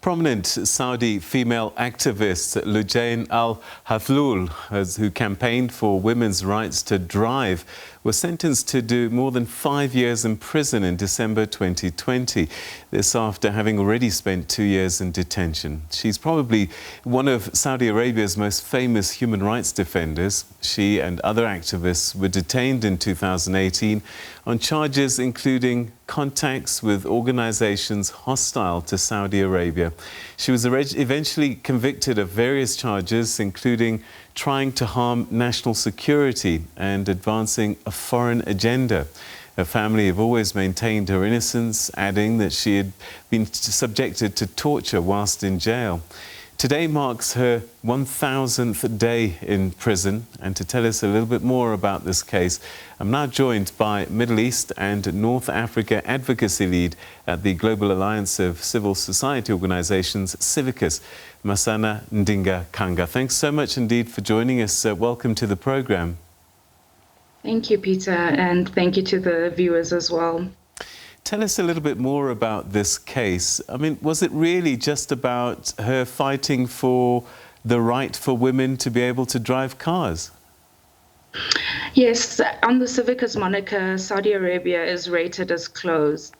Prominent Saudi female activist Loujain al-Hathloul, who campaigned for women's rights to drive, was sentenced to do more than 5 years in prison in December 2020. This after having already spent 2 years in detention. She's probably one of Saudi Arabia's most famous human rights defenders. She and other activists were detained in 2018 on charges including contacts with organizations hostile to Saudi Arabia. She was eventually convicted of various charges, including trying to harm national security and advancing a foreign agenda. Her family have always maintained her innocence, adding that she had been subjected to torture whilst in jail. Today marks her 1,000th day in prison, and to tell us a little bit more about this case, I'm now joined by Middle East and North Africa Advocacy Lead at the Global Alliance of Civil Society Organizations, CIVICUS, Masana Ndinga-Kanga. Thanks so much indeed for joining us. Welcome to the program. Thank you, Peter, and thank you to the viewers as well. Tell us a little bit more about this case. I mean, was it really just about her fighting for the right for women to be able to drive cars? Yes, on the CIVICUS moniker, Saudi Arabia is rated as closed.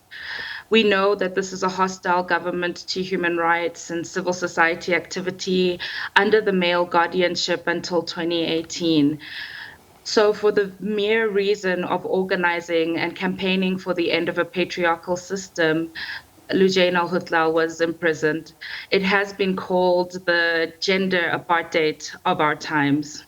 We know that this is a hostile government to human rights and civil society activity under the male guardianship until 2018. So for the mere reason of organizing and campaigning for the end of a patriarchal system, Loujain al-Hathloul was imprisoned. It has been called the gender apartheid of our times.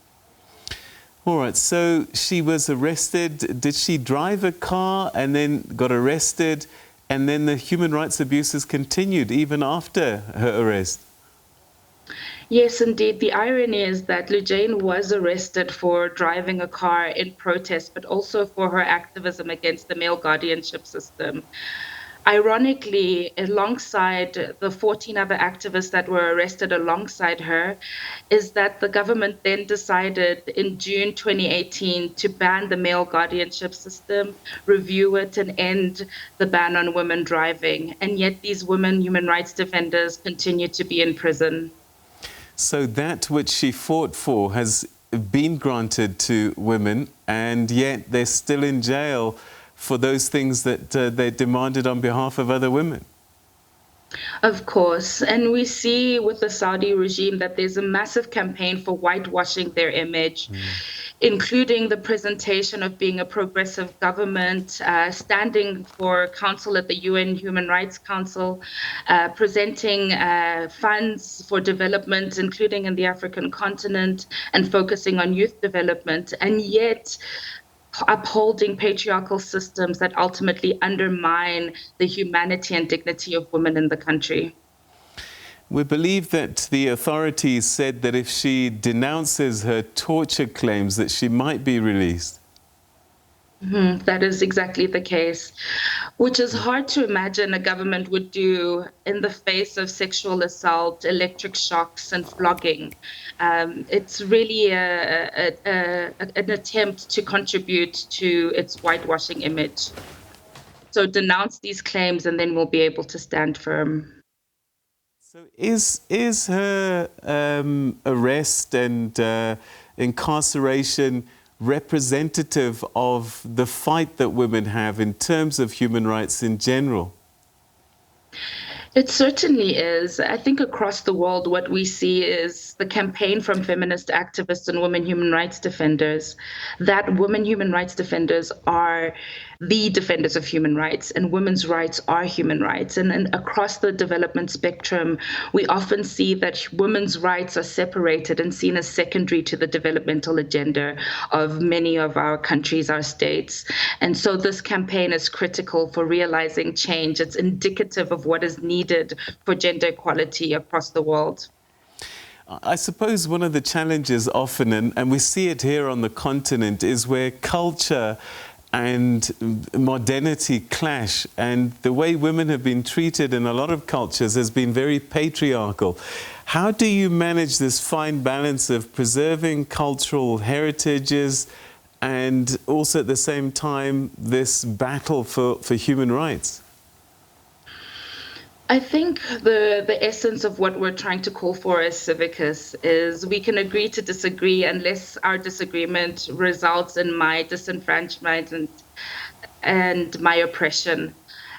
All right, so she was arrested. Did she drive a car and then got arrested, and then the human rights abuses continued even after her arrest? Yes, indeed. The irony is that Loujain was arrested for driving a car in protest, but also for her activism against the male guardianship system. Ironically, alongside the 14 other activists that were arrested alongside her, is that the government then decided in June 2018 to ban the male guardianship system, review it, and end the ban on women driving. And yet these women human rights defenders continue to be in prison. So that which she fought for has been granted to women, and yet they're still in jail for those things that they demanded on behalf of other women. Of course. And we see with the Saudi regime that there's a massive campaign for whitewashing their image, including the presentation of being a progressive government, standing for counsel at the UN Human Rights Council, presenting funds for development, including in the African continent, and focusing on youth development, and yet upholding patriarchal systems that ultimately undermine the humanity and dignity of women in the country. We believe that the authorities said that if she denounces her torture claims, that she might be released. That is exactly the case, which is hard to imagine a government would do in the face of sexual assault, electric shocks, and flogging. It's really an attempt to contribute to its whitewashing image. So denounce these claims and then we'll be able to stand firm. So is her arrest and incarceration representative of the fight that women have in terms of human rights in general? It certainly is. I think across the world, what we see is the campaign from feminist activists and women human rights defenders, that women human rights defenders are the defenders of human rights, and women's rights are human rights. And across the development spectrum, we often see that women's rights are separated and seen as secondary to the developmental agenda of many of our countries, our states. And so this campaign is critical for realizing change. It's indicative of what is needed for gender equality across the world. I suppose one of the challenges often, and we see it here on the continent, is where culture and modernity clash, and the way women have been treated in a lot of cultures has been very patriarchal. How do you manage this fine balance of preserving cultural heritages and also at the same time this battle for human rights? I think the essence of what we're trying to call for as Civicus is we can agree to disagree unless our disagreement results in my disenfranchisement and my oppression.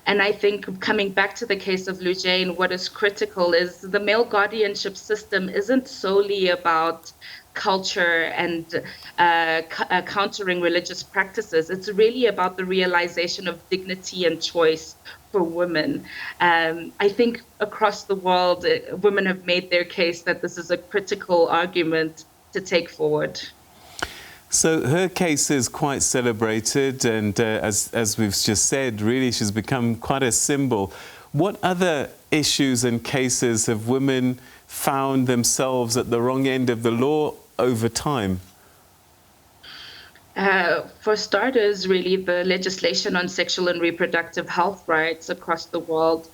And I think coming back to the case of Loujain, what is critical is the male guardianship system isn't solely about culture and countering religious practices. It's really about the realization of dignity and choice for women. I think across the world, women have made their case that this is a critical argument to take forward. So her case is quite celebrated, and as we've just said, really she's become quite a symbol. What other issues and cases have women found themselves at the wrong end of the law over time? For starters, really, the legislation on sexual and reproductive health rights across the world.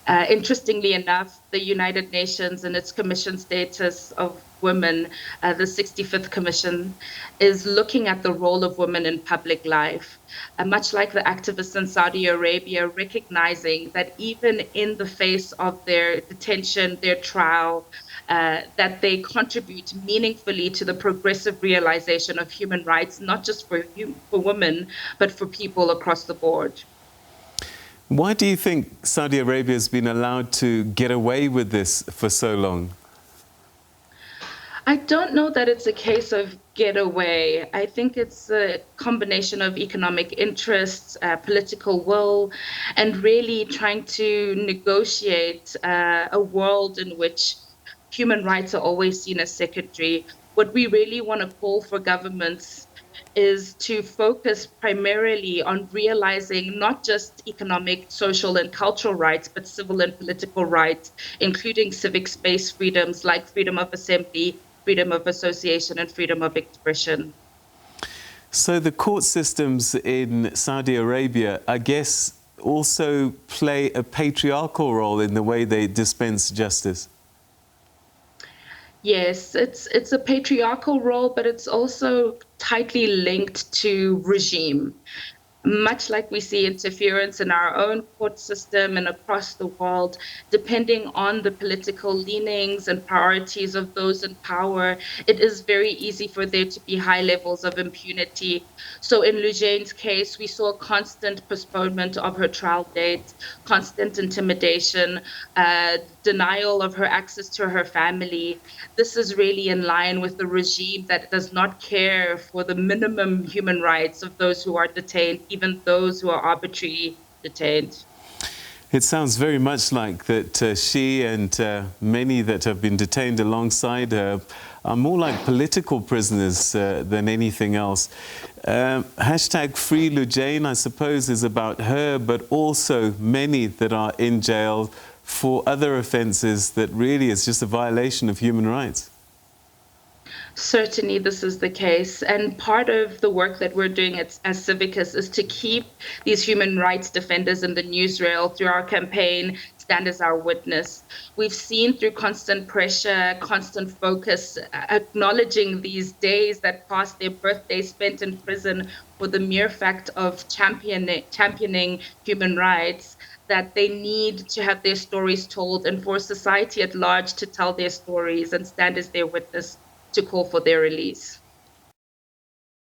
Interestingly enough, the United Nations and its Commission status of women, the 65th Commission, is looking at the role of women in public life. Much like the activists in Saudi Arabia, recognizing that even in the face of their detention, their trial, that they contribute meaningfully to the progressive realization of human rights, not just for women, but for people across the board. Why do you think Saudi Arabia has been allowed to get away with this for so long? I don't know that it's a case of get away. I think it's a combination of economic interests, political will, and really trying to negotiate a world in which human rights are always seen as secondary. What we really want to call for governments is to focus primarily on realizing not just economic, social, and cultural rights, but civil and political rights, including civic space freedoms like freedom of assembly, freedom of association, and freedom of expression. So the court systems in Saudi Arabia, I guess, also play a patriarchal role in the way they dispense justice. Yes, it's a patriarchal role, but it's also tightly linked to regime. Much like we see interference in our own court system and across the world, depending on the political leanings and priorities of those in power, it is very easy for there to be high levels of impunity. So in Loujain's case, we saw constant postponement of her trial date, constant intimidation, denial of her access to her family. This is really in line with the regime that does not care for the minimum human rights of those who are detained, even those who are arbitrarily detained. It sounds very much like that she and many that have been detained alongside her are more like political prisoners than anything else. Hashtag Free Loujain, I suppose, is about her, but also many that are in jail for other offences that really is just a violation of human rights. Certainly, this is the case. And part of the work that we're doing as Civicus is to keep these human rights defenders in the newsreel through our campaign, Stand as Our Witness. We've seen through constant pressure, constant focus, acknowledging these days that passed their birthdays spent in prison for the mere fact of championing human rights, that they need to have their stories told and for society at large to tell their stories and stand as their witness to call for their release.